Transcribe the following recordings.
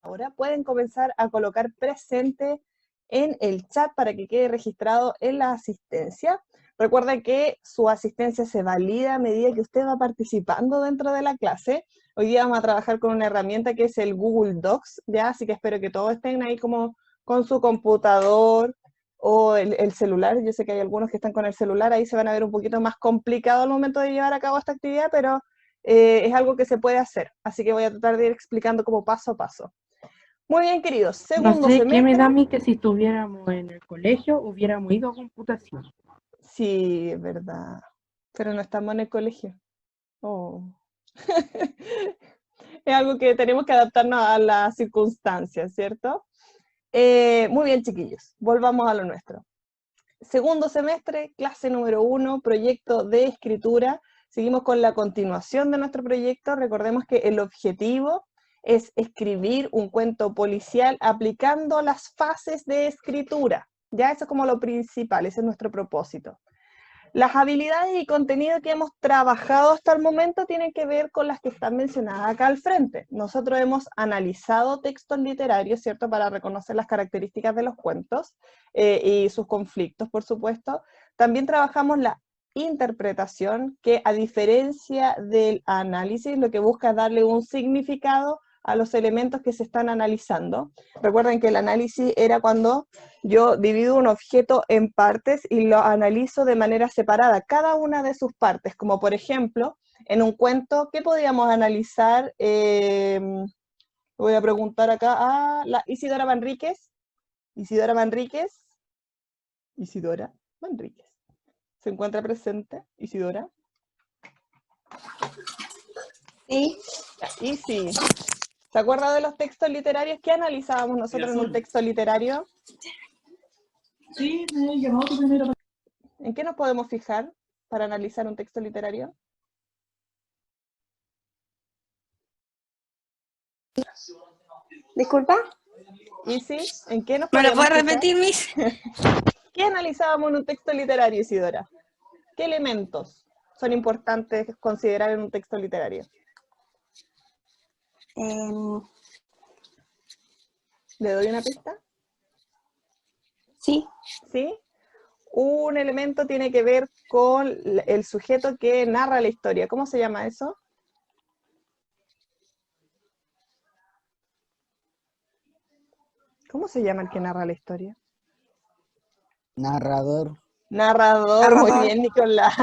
Ahora pueden comenzar a colocar presente en el chat para que quede registrado en la asistencia. Recuerden que su asistencia se valida a medida que usted va participando dentro de la clase. Hoy día vamos a trabajar con una herramienta que es el Google Docs, ¿ya? Así que espero que todos estén ahí como con su computador o el celular. Yo sé que hay algunos que están con el celular, ahí se van a ver un poquito más complicado al momento de llevar a cabo esta actividad, pero es algo que se puede hacer. Así que voy a tratar de ir explicando como paso a paso. Muy bien, queridos. No Segundo sé qué me semestre. da a mí que si estuviéramos en el colegio hubiéramos ido a computación. Sí, es verdad. Pero no estamos en el colegio. Oh. Es algo que tenemos que adaptarnos a las circunstancias, ¿cierto? Muy bien, chiquillos. Volvamos a lo nuestro. Segundo semestre, clase número 1, proyecto de escritura. Seguimos con la continuación de nuestro proyecto. Recordemos que el objetivo es escribir un cuento policial aplicando las fases de escritura. Ya eso es como lo principal, ese es nuestro propósito. Las habilidades y contenido que hemos trabajado hasta el momento tienen que ver con las que están mencionadas acá al frente. Nosotros hemos analizado textos literarios, ¿cierto?, para reconocer las características de los cuentos y sus conflictos, por supuesto. También trabajamos la interpretación, que a diferencia del análisis, lo que busca es darle un significado a los elementos que se están analizando. Recuerden que el análisis era cuando yo divido un objeto en partes y lo analizo de manera separada, cada una de sus partes, como por ejemplo, en un cuento, ¿qué podríamos analizar? Voy a preguntar acá a la Isidora Manríquez. Isidora Manríquez. Isidora Manríquez. ¿Se encuentra presente, Isidora? Sí. Y sí. ¿Se acuerda de los textos literarios? ¿Qué analizábamos nosotros en un texto literario? Sí, me he llamado tu primera. ¿En qué nos podemos fijar para analizar un texto literario? ¿Disculpa? ¿Y sí? ¿En qué nos ¿Me lo podíamos puedes fijar? repetir, Miss? ¿Qué analizábamos en un texto literario, Isidora? ¿Qué elementos son importantes considerar en un texto literario? ¿Le doy una pista? Sí. ¿Sí? Un elemento tiene que ver con el sujeto que narra la historia. ¿Cómo se llama eso? ¿Cómo se llama el que narra la historia? Narrador. Narrador, muy bien, Nicolás.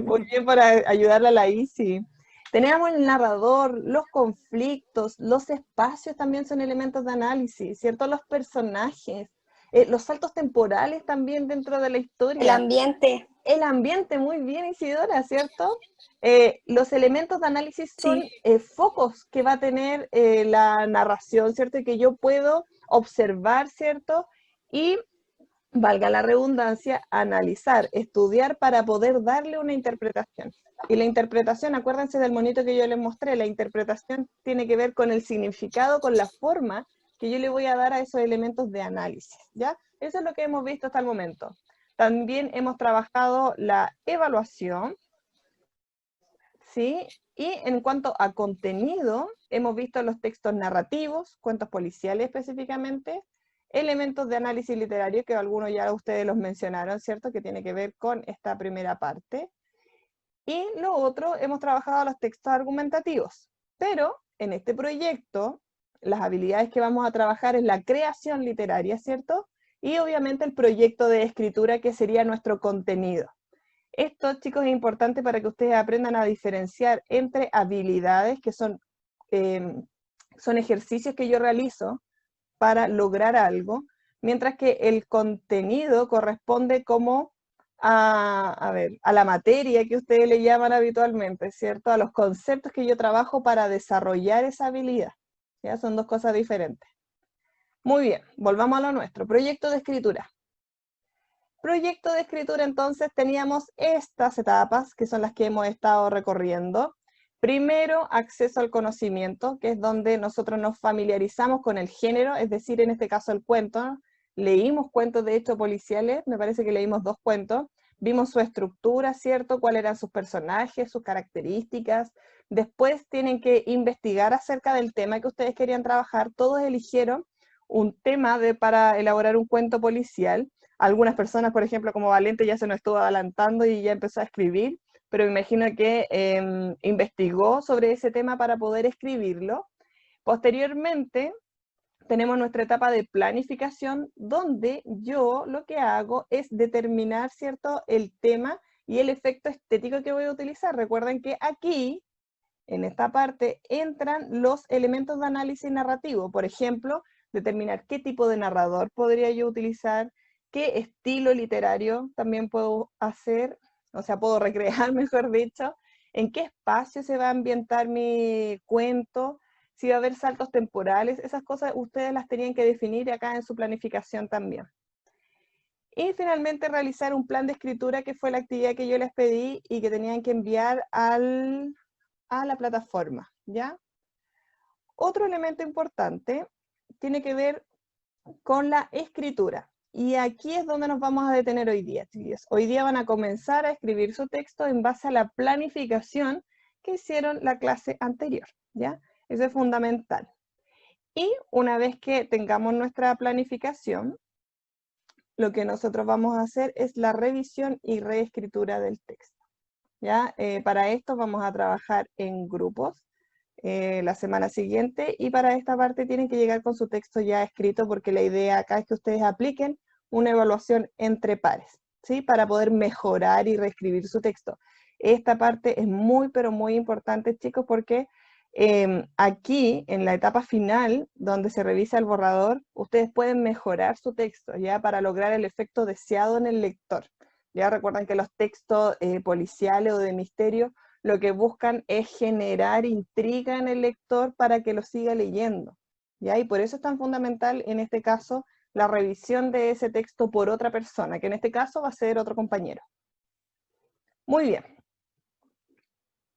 Muy bien para ayudarle a la Isi. Tenemos el narrador, los conflictos, los espacios también son elementos de análisis, ¿cierto? Los personajes, los saltos temporales también dentro de la historia. El ambiente. El ambiente, muy bien, Isidora, ¿cierto? Los elementos de análisis son focos que va a tener la narración, ¿cierto? Y que yo puedo observar, ¿cierto? Y valga la redundancia, analizar, estudiar para poder darle una interpretación. Y la interpretación, acuérdense del monito que yo les mostré, la interpretación tiene que ver con el significado, con la forma que yo le voy a dar a esos elementos de análisis, ¿ya? Eso es lo que hemos visto hasta el momento. También hemos trabajado la evaluación, ¿sí? Y en cuanto a contenido, hemos visto los textos narrativos, cuentos policiales específicamente, elementos de análisis literario, que algunos ya ustedes los mencionaron, ¿cierto? Que tiene que ver con esta primera parte. Y lo otro, hemos trabajado los textos argumentativos. Pero en este proyecto, las habilidades que vamos a trabajar es la creación literaria, ¿cierto? Y obviamente el proyecto de escritura, que sería nuestro contenido. Esto, chicos, es importante para que ustedes aprendan a diferenciar entre habilidades, que son ejercicios que yo realizo para lograr algo, mientras que el contenido corresponde como a la materia que ustedes le llaman habitualmente, ¿cierto? A los conceptos que yo trabajo para desarrollar esa habilidad. ¿Ya? Son dos cosas diferentes. Muy bien, volvamos a lo nuestro. Proyecto de escritura. Proyecto de escritura, entonces, teníamos estas etapas, que son las que hemos estado recorriendo. Primero, acceso al conocimiento, que es donde nosotros nos familiarizamos con el género, es decir, en este caso el cuento. Leímos cuentos, de hecho, policiales, me parece que leímos 2 cuentos. Vimos su estructura, ¿cierto? Cuáles eran sus personajes, sus características. Después tienen que investigar acerca del tema que ustedes querían trabajar. Todos eligieron un tema para elaborar un cuento policial. Algunas personas, por ejemplo, como Valente, ya se nos estuvo adelantando y ya empezó a escribir, pero me imagino que investigó sobre ese tema para poder escribirlo. Posteriormente, tenemos nuestra etapa de planificación, donde yo lo que hago es determinar, ¿cierto?, el tema y el efecto estético que voy a utilizar. Recuerden que aquí, en esta parte, entran los elementos de análisis narrativo. Por ejemplo, determinar qué tipo de narrador podría yo utilizar, qué estilo literario también puedo hacer, o sea, puedo recrear, mejor dicho, en qué espacio se va a ambientar mi cuento, si va a haber saltos temporales. Esas cosas ustedes las tenían que definir acá en su planificación también. Y finalmente realizar un plan de escritura, que fue la actividad que yo les pedí y que tenían que enviar a la plataforma, ¿ya? Otro elemento importante tiene que ver con la escritura. Y aquí es donde nos vamos a detener hoy día, chicos. Hoy día van a comenzar a escribir su texto en base a la planificación que hicieron la clase anterior, ¿ya? Eso es fundamental. Y una vez que tengamos nuestra planificación, lo que nosotros vamos a hacer es la revisión y reescritura del texto, ¿ya? Para esto vamos a trabajar en grupos la semana siguiente, y para esta parte tienen que llegar con su texto ya escrito, porque la idea acá es que ustedes apliquen una evaluación entre pares, ¿sí? Para poder mejorar y reescribir su texto. Esta parte es muy, pero muy importante, chicos, porque aquí, en la etapa final, donde se revisa el borrador, ustedes pueden mejorar su texto, ¿ya? Para lograr el efecto deseado en el lector. Ya recuerdan que los textos policiales o de misterio lo que buscan es generar intriga en el lector para que lo siga leyendo, ¿ya? Y por eso es tan fundamental, en este caso, la revisión de ese texto por otra persona, que en este caso va a ser otro compañero. Muy bien.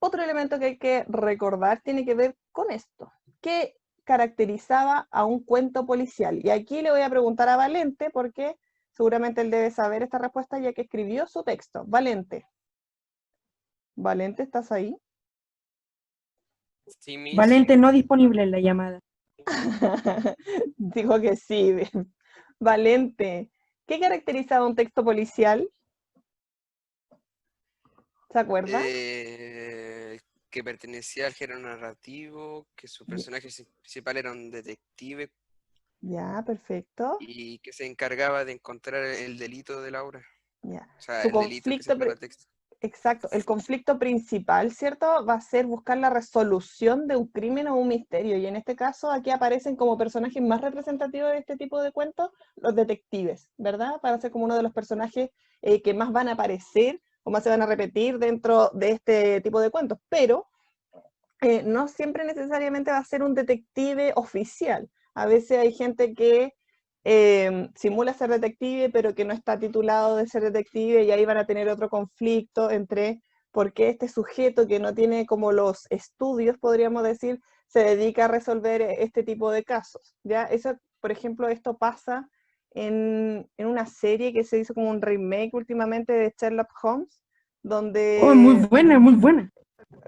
Otro elemento que hay que recordar tiene que ver con esto. ¿Qué caracterizaba a un cuento policial? Y aquí le voy a preguntar a Valente, porque seguramente él debe saber esta respuesta ya que escribió su texto. Valente. Valente, ¿estás ahí? Sí, Miss. Valente no disponible en la llamada. Dijo que sí. Valente. ¿Qué caracterizaba un texto policial? ¿Se acuerda? Que pertenecía al género narrativo, que su personaje principal era un detective Ya, perfecto. y que se encargaba de encontrar el delito de Laura. Ya. O sea, Su el delito que se conflicto, prueba el texto. exacto, el conflicto principal, ¿cierto? Va a ser buscar la resolución de un crimen o un misterio. Y en este caso, aquí aparecen como personajes más representativos de este tipo de cuentos los detectives, ¿verdad? Para ser como uno de los personajes que más van a aparecer o más se van a repetir dentro de este tipo de cuentos. Pero no siempre necesariamente va a ser un detective oficial. A veces hay gente que simula ser detective, pero que no está titulado de ser detective, y ahí van a tener otro conflicto entre por qué este sujeto que no tiene como los estudios, podríamos decir, se dedica a resolver este tipo de casos, ¿ya? Eso, por ejemplo, esto pasa en una serie que se hizo como un remake últimamente de Sherlock Holmes, donde... Oh, muy buena, muy buena.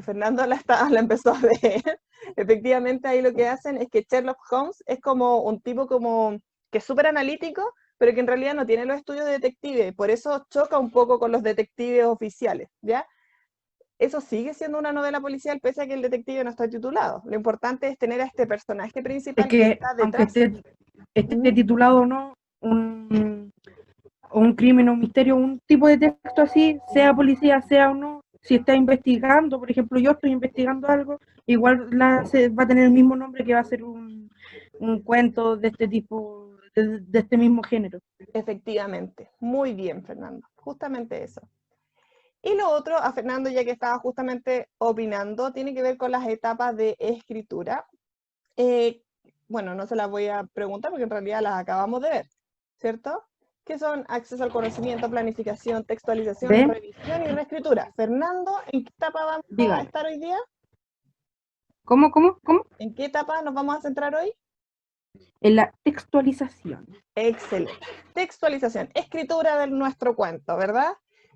Fernando la empezó a ver. Efectivamente, ahí lo que hacen es que Sherlock Holmes es como un tipo como que es súper analítico, pero que en realidad no tiene los estudios de detective, por eso choca un poco con los detectives oficiales, ¿ya? Eso sigue siendo una novela policial, pese a que el detective no está titulado. Lo importante es tener a este personaje Es principal que que, está aunque detrás. esté titulado o no, un crimen o un misterio, un tipo de texto así, sea policía, sea o no, si está investigando, por ejemplo, yo estoy investigando algo, igual va a tener el mismo nombre, que va a ser un cuento de este tipo, de este mismo género. Efectivamente. Muy bien, Fernando. Justamente eso. Y lo otro, a Fernando, ya que estaba justamente opinando, tiene que ver con las etapas de escritura. Bueno, no se las voy a preguntar porque en realidad las acabamos de ver, ¿cierto? Que son acceso al conocimiento, planificación, textualización, ¿Ve? revisión y reescritura. Fernando, ¿en qué etapa vamos a Dígame. estar hoy día? ¿Cómo? ¿En qué etapa nos vamos a centrar hoy? En la textualización. Excelente. Textualización, escritura de nuestro cuento, ¿verdad?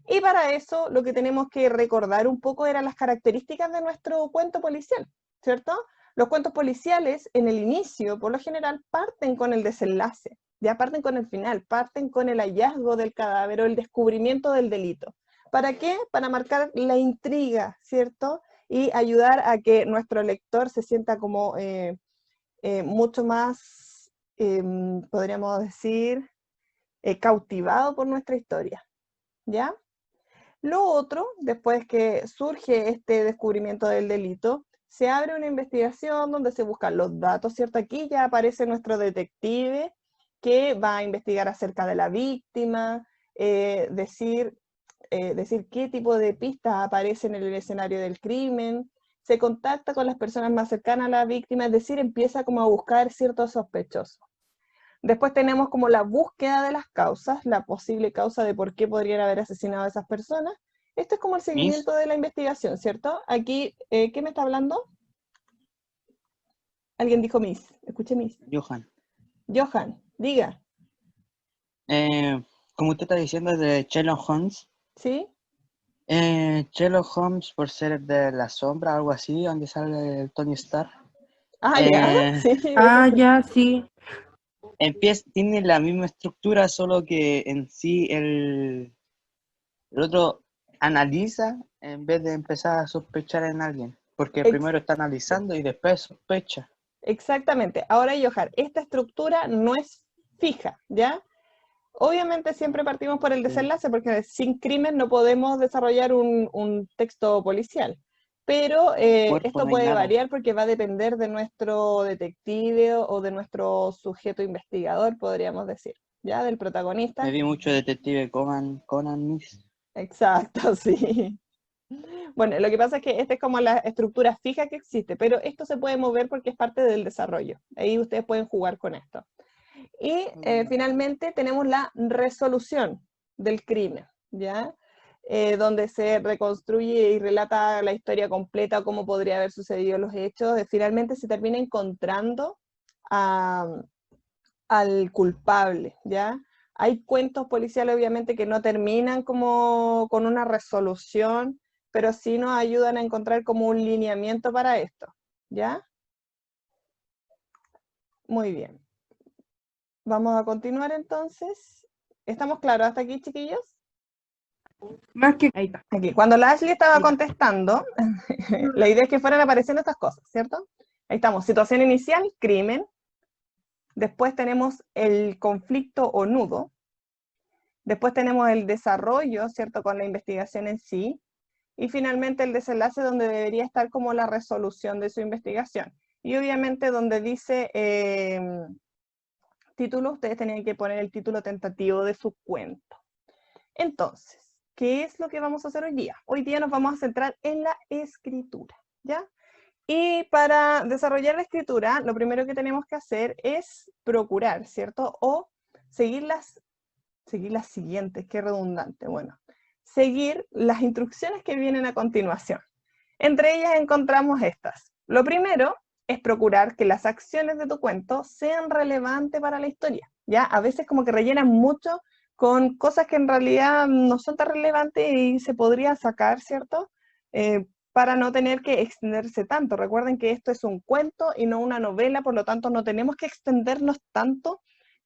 Y para eso lo que tenemos que recordar un poco eran las características de nuestro cuento policial, ¿cierto? Los cuentos policiales en el inicio, por lo general, parten con el desenlace, ya parten con el final, parten con el hallazgo del cadáver o el descubrimiento del delito. ¿Para qué? Para marcar la intriga, ¿cierto? Y ayudar a que nuestro lector se sienta como mucho más, podríamos decir, cautivado por nuestra historia, ¿ya? Lo otro, después que surge este descubrimiento del delito, se abre una investigación donde se buscan los datos, ¿cierto? Aquí ya aparece nuestro detective que va a investigar acerca de la víctima, decir qué tipo de pistas aparecen en el escenario del crimen, se contacta con las personas más cercanas a la víctima, es decir, empieza como a buscar ciertos sospechosos. Después tenemos como la búsqueda de las causas, la posible causa de por qué podrían haber asesinado a esas personas. Esto es como el seguimiento de la investigación, ¿cierto? Aquí, ¿qué me está hablando? Alguien dijo Miss, escuché Miss. Johan, Johan, diga, como usted está diciendo de Sherlock Holmes, ¿sí? Sherlock Holmes por ser de la sombra, algo así, donde sale el Tony Stark, Ah, ya, eh, sí. Ah, ya, sí. tiene la misma estructura, solo que en sí el otro analiza en vez de empezar a sospechar en alguien, porque Ex- primero está analizando y después sospecha. Exactamente. Ahora, Johan, esta estructura no es fija, ¿ya? Obviamente siempre partimos por el desenlace, porque sin crimen no podemos desarrollar un texto policial. Pero Cuerpo esto no hay puede nada. variar porque va a depender de nuestro detective o de nuestro sujeto investigador, podríamos decir, ¿ya? Del protagonista. Me vi mucho Detective Conan Miss. Exacto, sí. Bueno, lo que pasa es que esta es como la estructura fija que existe, pero esto se puede mover porque es parte del desarrollo. Ahí ustedes pueden jugar con esto. Y finalmente tenemos la resolución del crimen, ¿ya? Donde se reconstruye y relata la historia completa, cómo podría haber sucedido los hechos. Finalmente se termina encontrando al culpable, ¿ya? Hay cuentos policiales obviamente que no terminan como con una resolución, pero sí nos ayudan a encontrar como un lineamiento para esto, ¿ya? Muy bien. Vamos a continuar entonces. ¿Estamos claros hasta aquí, chiquillos? Más que... Ahí está. Aquí. Cuando la Ashley estaba contestando, la idea es que fueran apareciendo estas cosas, ¿cierto? Ahí estamos. Situación inicial, crimen. Después tenemos el conflicto o nudo. Después tenemos el desarrollo, ¿cierto? Con la investigación en sí. Y finalmente el desenlace donde debería estar como la resolución de su investigación. Y obviamente donde dice título, ustedes tenían que poner el título tentativo de su cuento. Entonces, ¿qué es lo que vamos a hacer hoy día? Hoy día nos vamos a centrar en la escritura, ¿ya? Y para desarrollar la escritura, lo primero que tenemos que hacer es procurar, ¿cierto? O seguir las siguientes, qué redundante, bueno. Seguir las instrucciones que vienen a continuación. Entre ellas encontramos estas. Lo primero es procurar que las acciones de tu cuento sean relevantes para la historia, ¿ya? A veces como que rellenan mucho con cosas que en realidad no son tan relevantes y se podría sacar, ¿cierto? Para no tener que extenderse tanto. Recuerden que esto es un cuento y no una novela, por lo tanto no tenemos que extendernos tanto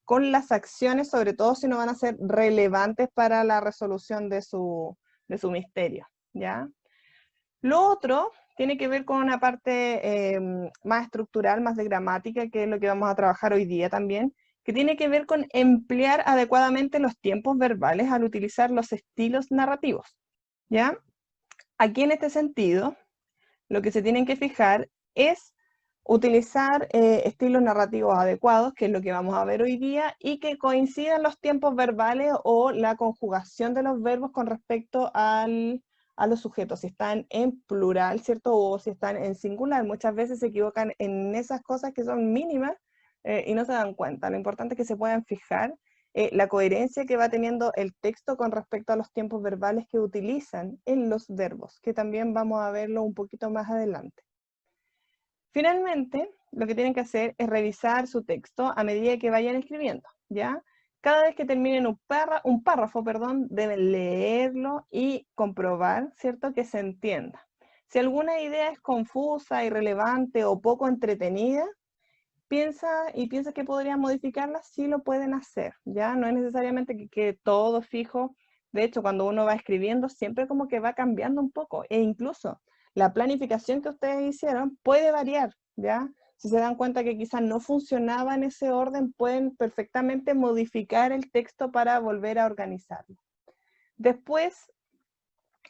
con las acciones, sobre todo si no van a ser relevantes para la resolución de su misterio, ¿ya? Lo otro tiene que ver con una parte más estructural, más de gramática, que es lo que vamos a trabajar hoy día también, que tiene que ver con emplear adecuadamente los tiempos verbales al utilizar los estilos narrativos, ¿ya? Aquí en este sentido, lo que se tienen que fijar es utilizar estilos narrativos adecuados, que es lo que vamos a ver hoy día, y que coincidan los tiempos verbales o la conjugación de los verbos con respecto a los sujetos, si están en plural, ¿cierto? O si están en singular. Muchas veces se equivocan en esas cosas que son mínimas y no se dan cuenta. Lo importante es que se puedan fijar la coherencia que va teniendo el texto con respecto a los tiempos verbales que utilizan en los verbos, que también vamos a verlo un poquito más adelante. Finalmente, lo que tienen que hacer es revisar su texto a medida que vayan escribiendo, ¿ya? Cada vez que terminen un párrafo, perdón, deben leerlo y comprobar, ¿cierto?, que se entienda. Si alguna idea es confusa, irrelevante o poco entretenida, piensa que podrían modificarla, sí lo pueden hacer, ¿ya? No es necesariamente que quede todo fijo. De hecho, cuando uno va escribiendo, siempre como que va cambiando un poco, e incluso la planificación que ustedes hicieron puede variar, ¿ya? Si se dan cuenta que quizás no funcionaba en ese orden, pueden perfectamente modificar el texto para volver a organizarlo. Después,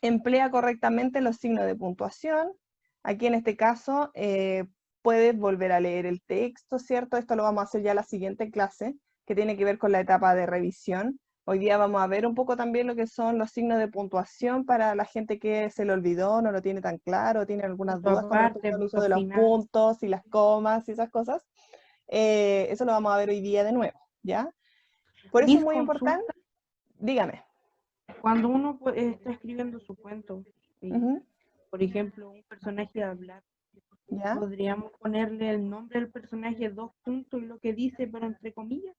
emplea correctamente los signos de puntuación. Aquí en este caso, puedes volver a leer el texto, ¿cierto? Esto lo vamos a hacer ya en la siguiente clase, que tiene que ver con la etapa de revisión. Hoy día vamos a ver un poco también lo que son los signos de puntuación para la gente que se le olvidó, no lo tiene tan claro, tiene algunas Punto dudas con respecto aparte, al uso punto de los final. puntos y las comas y esas cosas. Eso lo vamos a ver hoy día de nuevo, ¿ya? Por eso es Mis muy consultas, importante, dígame. cuando uno está escribiendo su cuento, y, Ujú, por ejemplo, un personaje hablar, ¿ya? podríamos ponerle el nombre del personaje, 2 puntos y lo que dice, pero entre comillas.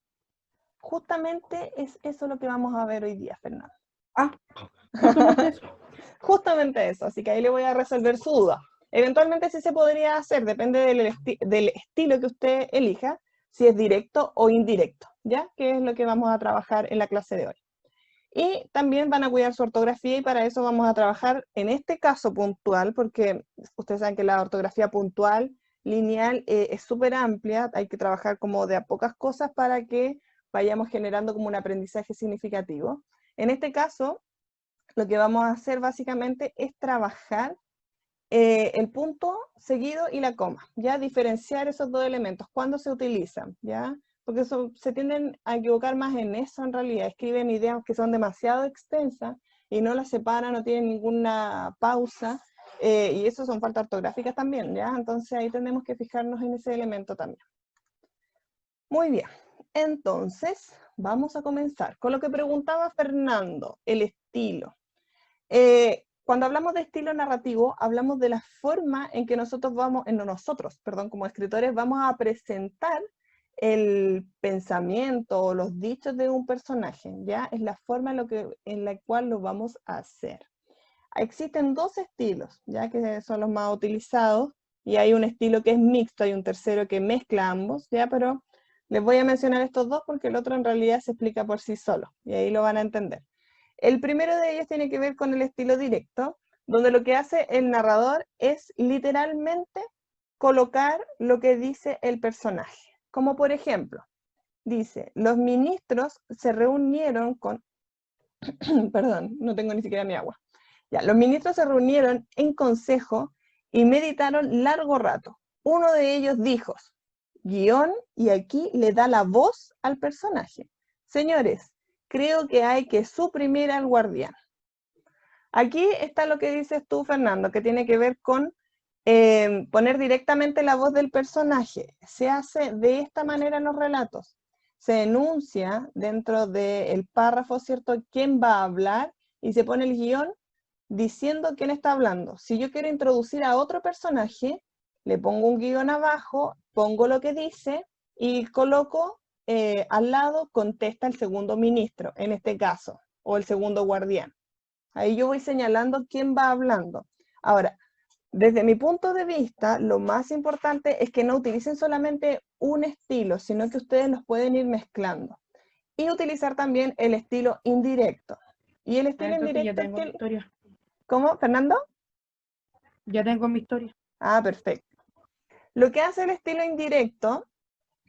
Justamente es eso lo que vamos a ver hoy día, Fernando. Ah, justamente eso. Justamente eso, así que ahí le voy a resolver su duda. Eventualmente sí se podría hacer, depende del estilo que usted elija, si es directo o indirecto, ¿ya? Que es lo que vamos a trabajar en la clase de hoy. Y también van a cuidar su ortografía y para eso vamos a trabajar en este caso puntual, porque ustedes saben que la ortografía puntual, lineal, es súper amplia, hay que trabajar como de a pocas cosas para que vayamos generando como un aprendizaje significativo. En este caso, lo que vamos a hacer básicamente es trabajar el punto seguido y la coma, ¿ya? Diferenciar esos dos elementos, cuándo se utilizan, ¿ya? Porque se tienden a equivocar más en eso en realidad, escriben ideas que son demasiado extensas y no las separan, no tienen ninguna pausa, y eso son faltas ortográficas también, ¿ya? Entonces ahí tenemos que fijarnos en ese elemento también. Muy bien, entonces vamos a comenzar con lo que preguntaba Fernando, el estilo. Cuando hablamos de estilo narrativo, hablamos de la forma en que nosotros como escritores, vamos a presentar el pensamiento o los dichos de un personaje, ¿ya? Es la forma en la cual lo vamos a hacer. Existen 2 estilos, ¿ya? Que son los más utilizados, y hay un estilo que es mixto, hay un tercero que mezcla ambos, ¿ya? Pero les voy a mencionar estos 2 porque el otro en realidad se explica por sí solo, y ahí lo van a entender. El primero de ellos tiene que ver con el estilo directo, donde lo que hace el narrador es literalmente colocar lo que dice el personaje. Como por ejemplo, dice, los ministros se reunieron con... Perdón, no tengo ni siquiera mi agua. Ya, los ministros se reunieron en consejo y meditaron largo rato. Uno de ellos dijo, guión, y aquí le da la voz al personaje. Señores, creo que hay que suprimir al guardián. Aquí está lo que dices tú, Fernando, que tiene que ver con poner directamente la voz del personaje. Se hace de esta manera en los relatos. Se enuncia dentro del párrafo, ¿cierto?, quién va a hablar y se pone el guión diciendo quién está hablando. Si yo quiero introducir a otro personaje, le pongo un guión abajo, pongo lo que dice y coloco al lado, contesta el segundo ministro, en este caso, o el segundo guardián. Ahí yo voy señalando quién va hablando. Ahora, desde mi punto de vista, lo más importante es que no utilicen solamente un estilo, sino que ustedes los pueden ir mezclando. Y utilizar también el estilo indirecto. Y el estilo Entonces ya indirecto es tengo mi que... historia. ¿Cómo, Fernando? Ya tengo mi historia. Ah, perfecto. Lo que hace el estilo indirecto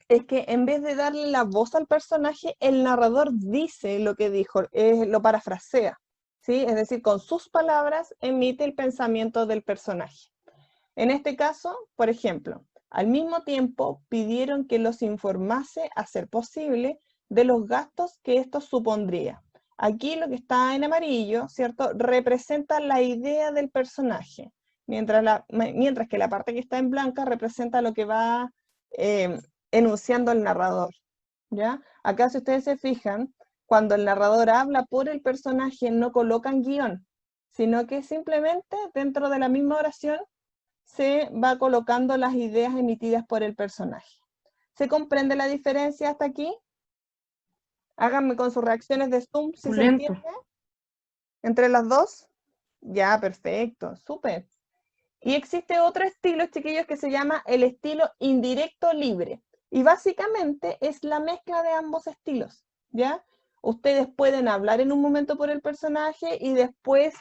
es que en vez de darle la voz al personaje, el narrador dice lo que dijo, lo parafrasea, ¿sí? Es decir, con sus palabras emite el pensamiento del personaje. En este caso, por ejemplo, al mismo tiempo pidieron que los informase a ser posible de los gastos que esto supondría. Aquí lo que está en amarillo, ¿cierto?, representa la idea del personaje, mientras que la parte que está en blanca representa lo que va enunciando el narrador, ¿ya? Acá, si ustedes se fijan, cuando el narrador habla por el personaje, no colocan guión, sino que simplemente dentro de la misma oración se va colocando las ideas emitidas por el personaje. ¿Se comprende la diferencia hasta aquí? Háganme con sus reacciones de Zoom si se Pulento. entiende. ¿Entre las dos? Ya, perfecto, súper. Y existe otro estilo, chiquillos, que se llama el estilo indirecto libre. Y básicamente es la mezcla de ambos estilos, ¿ya? Ustedes pueden hablar en un momento por el personaje y después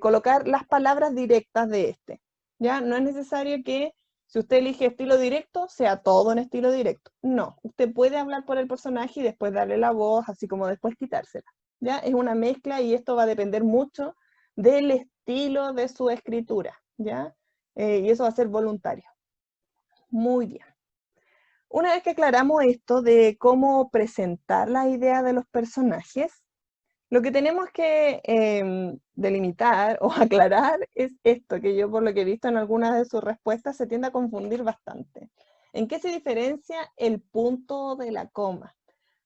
colocar las palabras directas de este, ¿ya? No es necesario que, si usted elige estilo directo, sea todo en estilo directo. No, usted puede hablar por el personaje y después darle la voz, así como después quitársela, ¿ya? Es una mezcla y esto va a depender mucho del estilo de su escritura, ¿ya? Y eso va a ser voluntario. Muy bien. Una vez que aclaramos esto de cómo presentar la idea de los personajes, lo que tenemos que delimitar o aclarar es esto, que yo por lo que he visto en algunas de sus respuestas se tiende a confundir bastante. ¿En qué se diferencia el punto de la coma?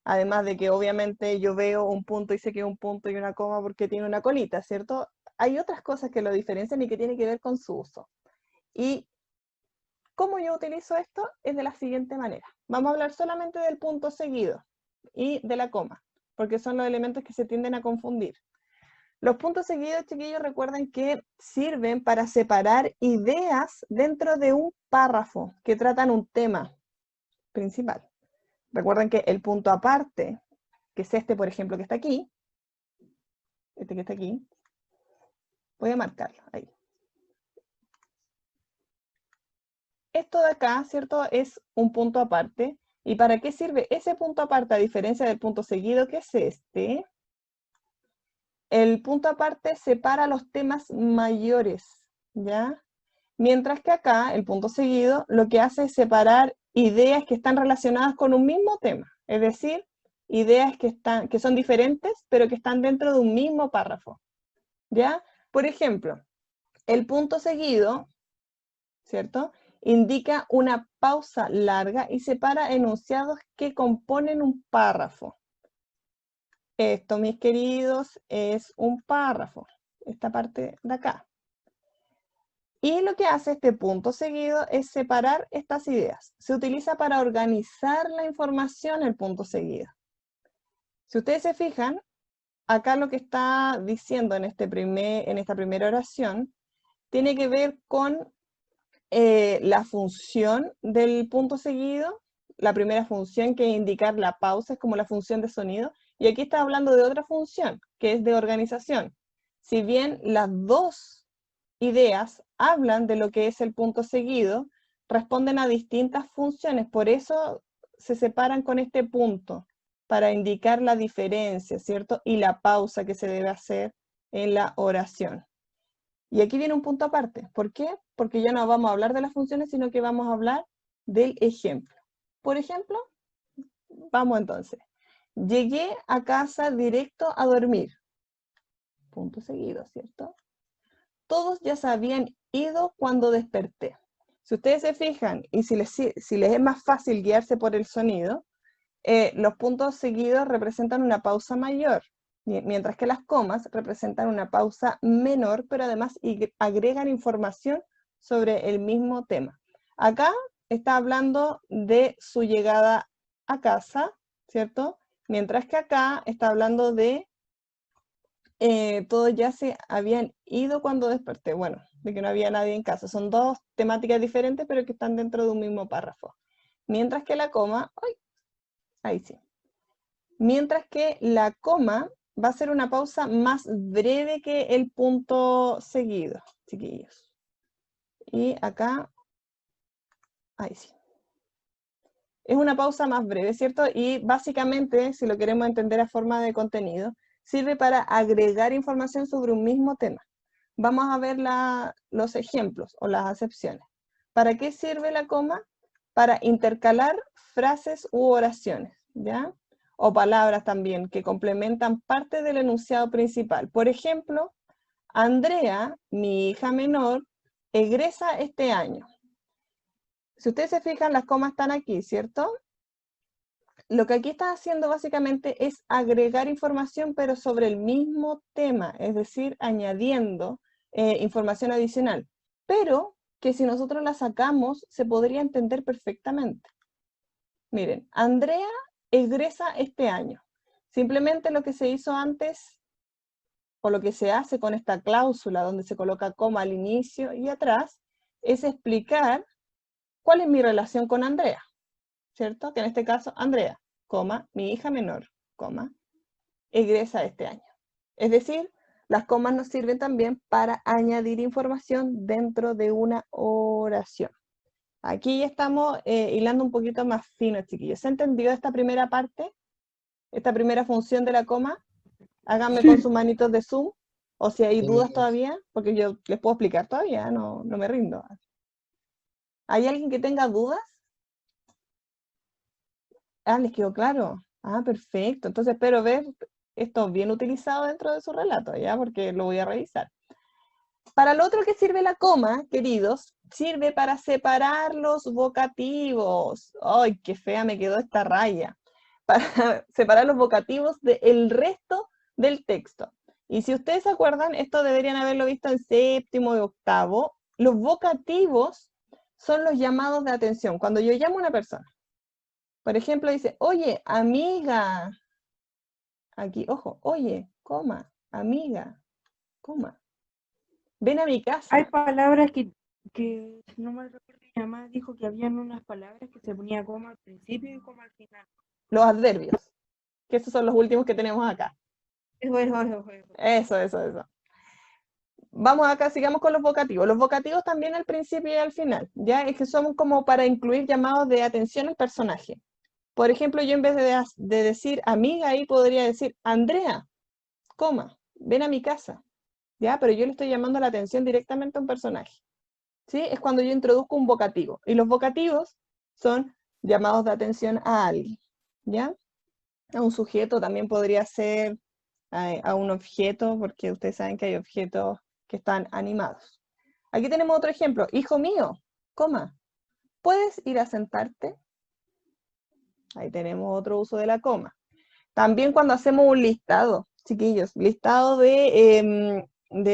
Además de que obviamente yo veo un punto y sé que es un punto y una coma porque tiene una colita, ¿cierto? Hay otras cosas que lo diferencian y que tienen que ver con su uso. Y cómo yo utilizo esto es de la siguiente manera. Vamos a hablar solamente del punto seguido y de la coma, porque son los elementos que se tienden a confundir. Los puntos seguidos, chiquillos, recuerden que sirven para separar ideas dentro de un párrafo que tratan un tema principal. Recuerden que el punto aparte, que es este, por ejemplo, que está aquí, este que está aquí, voy a marcarlo ahí. Esto de acá, ¿cierto? Es un punto aparte. ¿Y para qué sirve ese punto aparte a diferencia del punto seguido, que es este? El punto aparte separa los temas mayores, ¿ya? Mientras que acá, el punto seguido, lo que hace es separar ideas que están relacionadas con un mismo tema. Es decir, ideas que son diferentes, pero que están dentro de un mismo párrafo, ¿ya? Por ejemplo, el punto seguido, ¿cierto?, indica una pausa larga y separa enunciados que componen un párrafo. Esto, mis queridos, es un párrafo, esta parte de acá. Y lo que hace este punto seguido es separar estas ideas. Se utiliza para organizar la información el punto seguido. Si ustedes se fijan, acá lo que está diciendo en esta primera oración tiene que ver con la función del punto seguido. La primera función, que es indicar la pausa, es como la función de sonido. Y aquí está hablando de otra función, que es de organización. Si bien las dos ideas hablan de lo que es el punto seguido, responden a distintas funciones. Por eso se separan con este punto, para indicar la diferencia, ¿cierto? Y la pausa que se debe hacer en la oración. Y aquí viene un punto aparte. ¿Por qué? Porque ya no vamos a hablar de las funciones, sino que vamos a hablar del ejemplo. Por ejemplo, vamos entonces. Llegué a casa directo a dormir. Punto seguido, ¿cierto? Todos ya se habían ido cuando desperté. Si ustedes se fijan, y si les es más fácil guiarse por el sonido, los puntos seguidos representan una pausa mayor, mientras que las comas representan una pausa menor, pero además agregan información sobre el mismo tema. Acá está hablando de su llegada a casa, ¿cierto? Mientras que acá está hablando de todos ya se habían ido cuando desperté. Bueno, de que no había nadie en casa. Son dos temáticas diferentes, pero que están dentro de un mismo párrafo. Mientras que la coma, ahí sí. Mientras que la coma va a ser una pausa más breve que el punto seguido, chiquillos. Y acá, ahí sí. Es una pausa más breve, ¿cierto? Y básicamente, si lo queremos entender a forma de contenido, sirve para agregar información sobre un mismo tema. Vamos a ver los ejemplos o las acepciones. ¿Para qué sirve la coma? Para intercalar frases u oraciones, ¿ya? O palabras también que complementan parte del enunciado principal. Por ejemplo, Andrea, mi hija menor, egresa este año. Si ustedes se fijan, las comas están aquí, ¿cierto? Lo que aquí está haciendo básicamente es agregar información, pero sobre el mismo tema, es decir, añadiendo información adicional, pero que si nosotros la sacamos, se podría entender perfectamente. Miren, Andrea egresa este año. Simplemente lo que se hizo antes, o lo que se hace con esta cláusula donde se coloca coma al inicio y atrás, es explicar cuál es mi relación con Andrea, ¿cierto? Que en este caso, Andrea, coma, mi hija menor, coma, egresa este año. Es decir, las comas nos sirven también para añadir información dentro de una oración. Aquí ya estamos hilando un poquito más fino, chiquillos. ¿Se entendió esta primera parte? Esta primera función de la coma. Háganme con sus manitos de Zoom, o si hay dudas todavía, porque yo les puedo explicar todavía, no me rindo. ¿Hay alguien que tenga dudas? Ah, ¿les quedó claro? Ah, perfecto. Entonces espero ver esto bien utilizado dentro de su relato, ¿ya? Porque lo voy a revisar. Para lo otro que sirve la coma, queridos, sirve para separar los vocativos. ¡Ay, qué fea me quedó esta raya! Para separar los vocativos del resto del texto. Y si ustedes se acuerdan, esto deberían haberlo visto en séptimo y octavo. Los vocativos son los llamados de atención. Cuando yo llamo a una persona, por ejemplo, dice, oye, amiga. Aquí, ojo, oye, coma, amiga, coma. Ven a mi casa. Hay palabras que si no me recuerdo, mi mamá dijo que habían unas palabras que se ponía coma al principio y coma al final. Los adverbios, que esos son los últimos que tenemos acá. Eso. Eso. Vamos acá, sigamos con los vocativos. Los vocativos también al principio y al final, ¿ya? Es que son como para incluir llamados de atención al personaje. Por ejemplo, yo en vez de decir amiga, ahí podría decir Andrea, coma, ven a mi casa, ¿ya? Pero yo le estoy llamando la atención directamente a un personaje, ¿sí? Es cuando yo introduzco un vocativo. Y los vocativos son llamados de atención a alguien, ¿ya? A un sujeto también podría ser a un objeto, porque ustedes saben que hay objetos que están animados. Aquí tenemos otro ejemplo. Hijo mío, coma, ¿puedes ir a sentarte? Ahí tenemos otro uso de la coma. También cuando hacemos un listado, chiquillos, listado de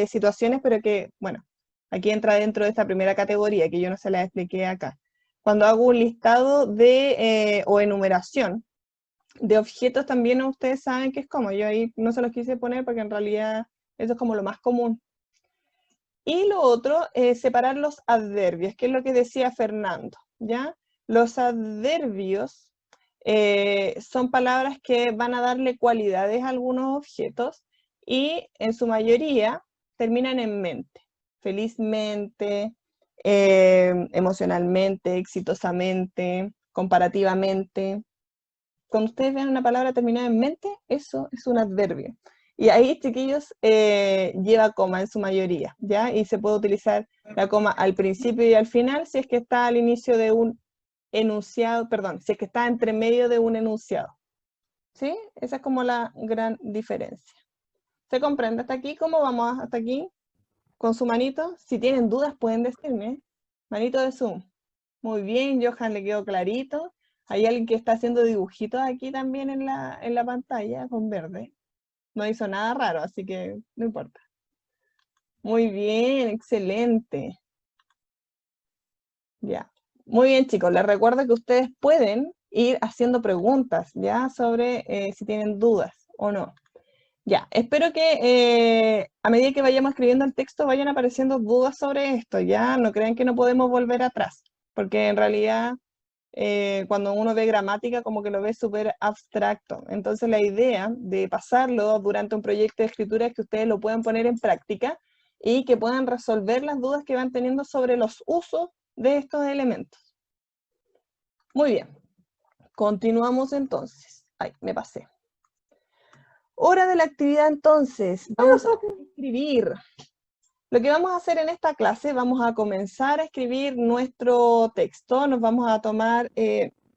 situaciones, pero que, bueno, aquí entra dentro de esta primera categoría, que yo no se la expliqué acá. Cuando hago un listado o enumeración de objetos, también ustedes saben que es como, yo ahí no se los quise poner porque en realidad eso es como lo más común. Y lo otro, separar los adverbios, que es lo que decía Fernando, ¿ya? Los adverbios son palabras que van a darle cualidades a algunos objetos y en su mayoría terminan en mente. Felizmente, emocionalmente, exitosamente, comparativamente. Cuando ustedes vean una palabra terminada en mente, eso es un adverbio. Y ahí, chiquillos, lleva coma en su mayoría, ¿ya? Y se puede utilizar la coma al principio y al final si es que está al inicio de un enunciado, perdón, si es que está entre medio de un enunciado. ¿Sí? Esa es como la gran diferencia. ¿Se comprende hasta aquí? ¿Cómo vamos hasta aquí? Con su manito. Si tienen dudas pueden decirme. Manito de Zoom. Muy bien, Johan, le quedó clarito. Hay alguien que está haciendo dibujitos aquí también en la pantalla con verde. No hizo nada raro, así que no importa. Muy bien, excelente. Ya. Muy bien, chicos. Les recuerdo que ustedes pueden ir haciendo preguntas, ¿ya? Sobre si tienen dudas o no. Ya, espero que a medida que vayamos escribiendo el texto vayan apareciendo dudas sobre esto, ¿ya? No crean que no podemos volver atrás, porque en realidad cuando uno ve gramática como que lo ve súper abstracto. Entonces la idea de pasarlo durante un proyecto de escritura es que ustedes lo puedan poner en práctica y que puedan resolver las dudas que van teniendo sobre los usos de estos elementos. Muy bien, continuamos entonces. Ay, me pasé. Hora de la actividad entonces, vamos a escribir. Lo que vamos a hacer en esta clase, vamos a comenzar a escribir nuestro texto, nos vamos a tomar,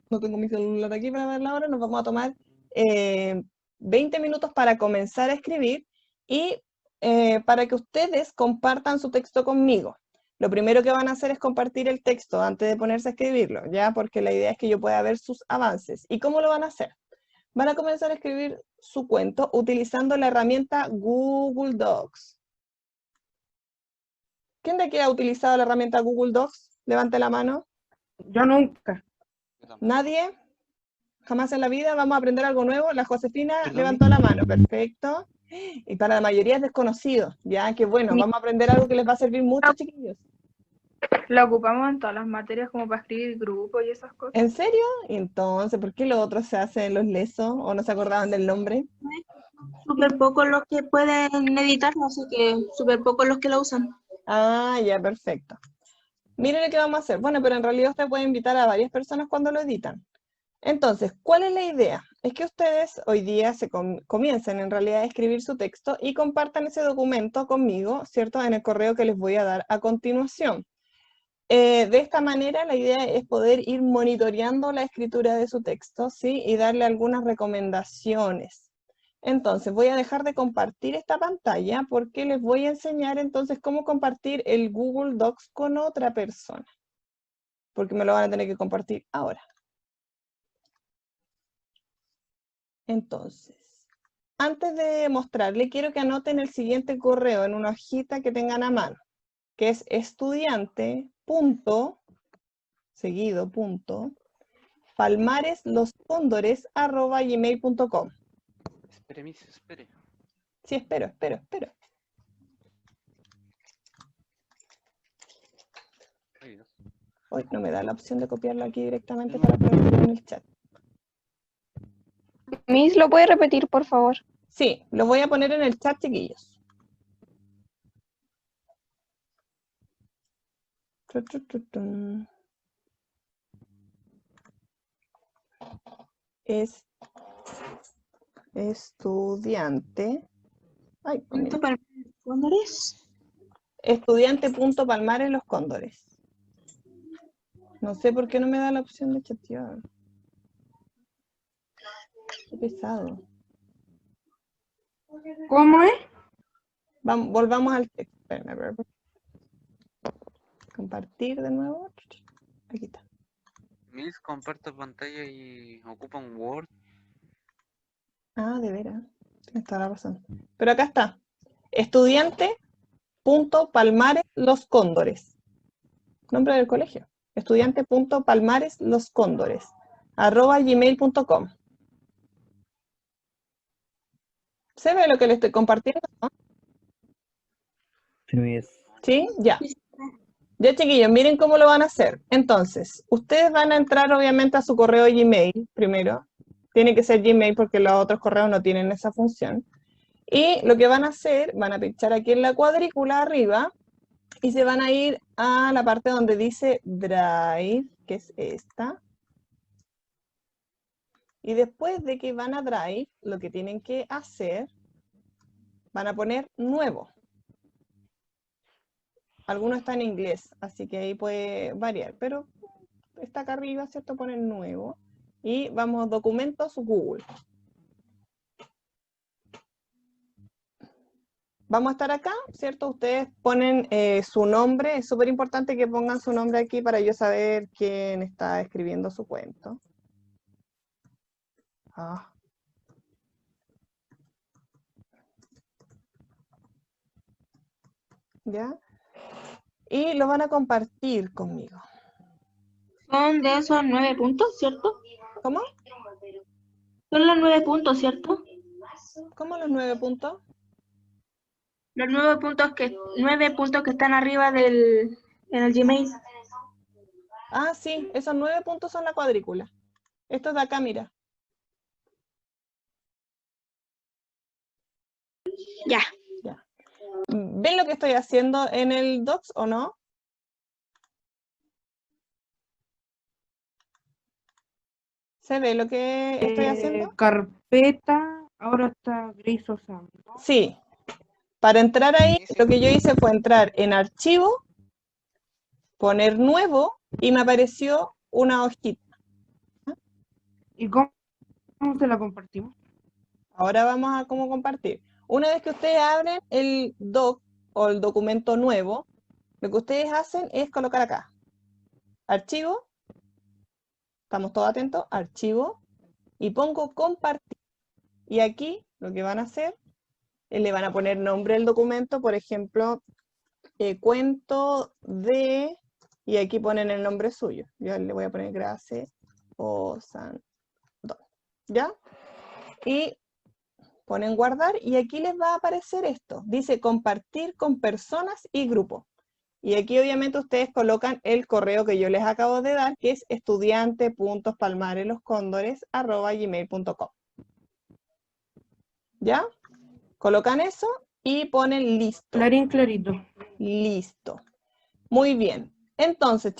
no tengo mi celular aquí para ver la hora, nos vamos a tomar 20 minutos para comenzar a escribir y para que ustedes compartan su texto conmigo. Lo primero que van a hacer es compartir el texto antes de ponerse a escribirlo, ¿ya? Porque la idea es que yo pueda ver sus avances. ¿Y cómo lo van a hacer? Van a comenzar a escribir su cuento utilizando la herramienta Google Docs. ¿Quién de aquí ha utilizado la herramienta Google Docs? Levante la mano. Yo nunca. ¿Nadie? Jamás en la vida vamos a aprender algo nuevo. La Josefina ¿Perdón? levantó la mano, perfecto. Y para la mayoría es desconocido, ya que bueno, vamos a aprender algo que les va a servir mucho, chiquillos. La ocupamos en todas las materias como para escribir grupos y esas cosas. ¿En serio? Entonces, ¿por qué los otros se hacen los lesos o no se acordaban del nombre? Súper pocos los que pueden editarlo, así que súper pocos los que lo usan. Ah, ya, perfecto. Miren lo que vamos a hacer. Bueno, pero en realidad usted puede invitar a varias personas cuando lo editan. Entonces, ¿cuál es la idea? Es que ustedes hoy día comiencen en realidad a escribir su texto y compartan ese documento conmigo, ¿cierto? En el correo que les voy a dar a continuación. De esta manera, la idea es poder ir monitoreando la escritura de su texto, ¿sí? Y darle algunas recomendaciones. Entonces, voy a dejar de compartir esta pantalla porque les voy a enseñar entonces cómo compartir el Google Docs con otra persona. Porque me lo van a tener que compartir ahora. Entonces, antes de mostrarle, quiero que anoten el siguiente correo en una hojita que tengan a mano, que es palmaresloscóndores@gmail.com. Espere, Miss, espere. Sí, espero. Ay, Dios. Hoy no me da la opción de copiarlo aquí directamente para ponerlo en el chat. Miss, ¿lo puede repetir, por favor? Sí, lo voy a poner en el chat, chiquillos. Es estudiante. Ay, ¿Punto para los cóndores? Estudiante.palmares los cóndores. No sé por qué no me da la opción de chatear. Qué pesado. ¿Cómo es? Volvamos al texto. Espérame, a ver. Compartir de nuevo. Aquí está. Miss, comparto pantalla y ocupa un Word. Ah, de veras. Tienes toda la razón. Pero acá está. Estudiante.palmares los cóndores. Nombre del colegio. Estudiante.palmares los cóndores. @gmail.com. ¿Se ve lo que le estoy compartiendo? ¿No? ¿Sí? Ya. Ya, chiquillos, miren cómo lo van a hacer. Entonces, ustedes van a entrar obviamente a su correo Gmail primero. Tiene que ser Gmail porque los otros correos no tienen esa función. Y lo que van a hacer, van a pinchar aquí en la cuadrícula arriba y se van a ir a la parte donde dice Drive, que es esta. Y después de que van a Drive, lo que tienen que hacer, van a poner Nuevo. Algunos están en inglés, así que ahí puede variar, pero está acá arriba, ¿cierto? Ponen Nuevo. Y vamos, Documentos, Google. Vamos a estar acá, ¿cierto? Ustedes ponen su nombre, es súper importante que pongan su nombre aquí para yo saber quién está escribiendo su cuento. Ah. ¿Ya? Y lo van a compartir conmigo. Son de esos 9 puntos, ¿cierto? ¿Cómo? Son los 9 puntos, ¿cierto? ¿Cómo los 9 puntos? Los 9 puntos que están arriba en el Gmail. Ah, sí, esos 9 puntos son la cuadrícula. Estos de acá, mira. Ya. Ya. ¿Ven lo que estoy haciendo en el Docs o no? ¿Se ve lo que estoy haciendo? Carpeta, ahora está Grace Osama, ¿no? Sí. Para entrar ahí, lo que yo hice fue entrar en Archivo, poner Nuevo, y me apareció una hojita. ¿Y cómo se la compartimos? Ahora vamos a cómo compartir. Una vez que ustedes abren el doc o el documento nuevo, lo que ustedes hacen es colocar acá. Archivo. Estamos todos atentos. Archivo. Y pongo compartir. Y aquí lo que van a hacer es le van a poner nombre al documento. Por ejemplo, cuento de... Y aquí ponen el nombre suyo. Yo le voy a poner Grace Osandón. ¿Ya? Y ponen guardar y aquí les va a aparecer esto. Dice compartir con personas y grupos. Y aquí obviamente ustedes colocan el correo que yo les acabo de dar, que es estudiante.palmareloscóndores@gmail.com. ¿Ya? Colocan eso y ponen listo. Clarín, clarito. Listo. Muy bien. Entonces, chicos,